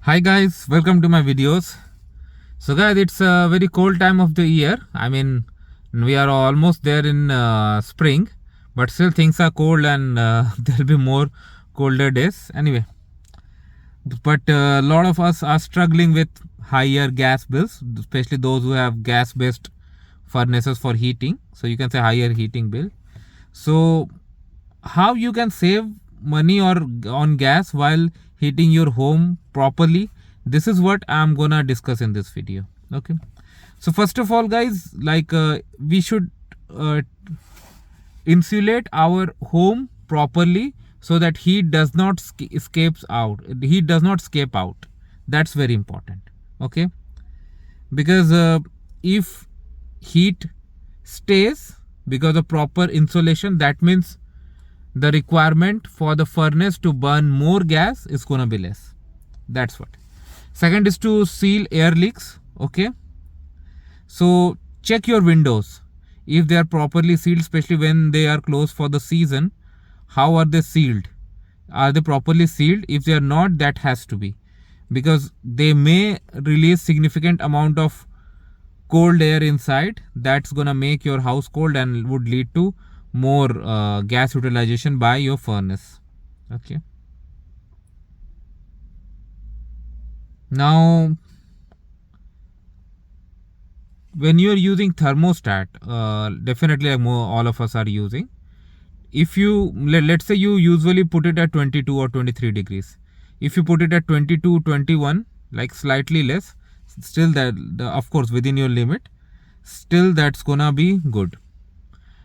Hi guys, welcome to my videos. So guys, it's a very cold time of the year. I mean, we are almost there in spring, but still things are cold and there'll be more colder days. Anyway, but a lot of us are struggling with higher gas bills, especially those who have gas-based furnaces for heating. So you can say higher heating bill. So how you can save money or on gas while heating your home properly, this is what I'm gonna discuss in this video. Okay, so first of all guys, we should insulate our home properly so that heat does not escape out. That's very important. Okay, because if heat stays because of proper insulation, that means the requirement for the furnace to burn more gas is gonna be less. That's what. Second is to seal air leaks. Okay, so check your windows if they are properly sealed, especially when they are closed for the season. How are they sealed? Are they properly sealed? If they are not, that has to be, because they may release significant amount of cold air inside. That's gonna make your house cold and would lead to more gas utilization by your furnace. Okay, now when you are using thermostat, definitely all of us are using, if you let's say you usually put it at 22 or 23 degrees. If you put it at 22, 21, like slightly less, still that of course within your limit, still that's gonna be good.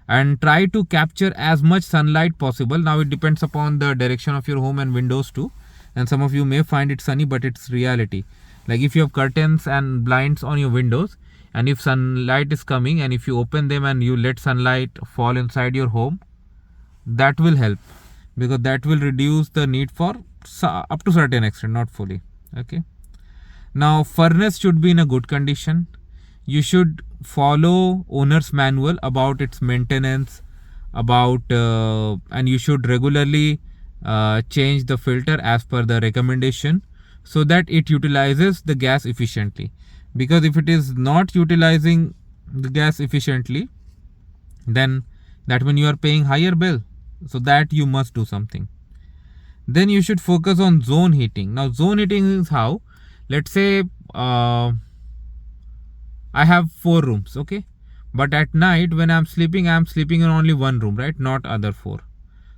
And try to capture as much sunlight possible. Now it depends upon the direction of your home and windows too, and some of you may find it sunny, but it's reality. Like if you have curtains and blinds on your windows, and if sunlight is coming and if you open them and you let sunlight fall inside your home, that will help, because that will reduce the need for up to certain extent, not fully. Okay, now furnace should be in a good condition. You should follow owner's manual about its maintenance, and you should regularly change the filter as per the recommendation, so that it utilizes the gas efficiently. Because if it is not utilizing the gas efficiently, then that means you are paying higher bill, so that you must do something. Then you should focus on zone heating. Now zone heating is how, let's say I have 4 rooms. Okay, but at night when I'm sleeping in only one room, right? Not other 4.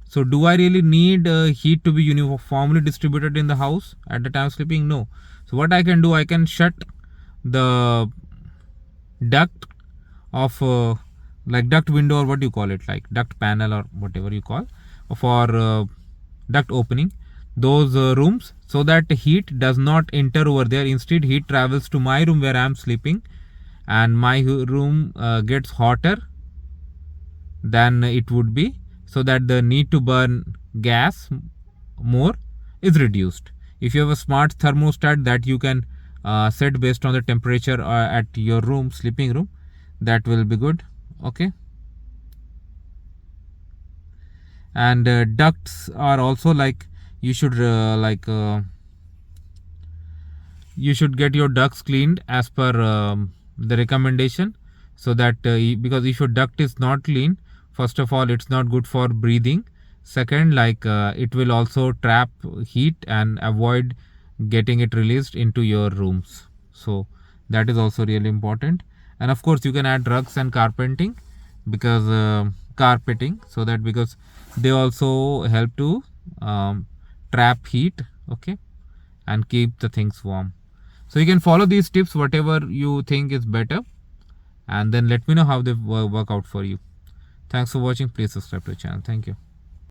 So do I really need heat to be uniformly distributed in the house at the time of sleeping? No. So what I can do, I can shut the duct of like duct window, or what you call it, like duct panel or whatever you call, for duct opening those rooms, so that heat does not enter over there. Instead, heat travels to my room where I am sleeping, and my room gets hotter than it would be, so that the need to burn gas more is reduced. If you have a smart thermostat that you can set based on the temperature at your room, sleeping room, that will be good. Okay, and ducts are also like, you should you should get your ducts cleaned as per the recommendation, so that because if your duct is not clean, first of all it's not good for breathing. Second, it will also trap heat and avoid getting it released into your rooms. So that is also really important. And of course you can add rugs and carpeting, because carpeting, so that because they also help to trap heat. Okay, and keep the things warm. So you can follow these tips, whatever you think is better, and then let me know how they work out for you. Thanks for watching. Please subscribe to the channel. Thank you.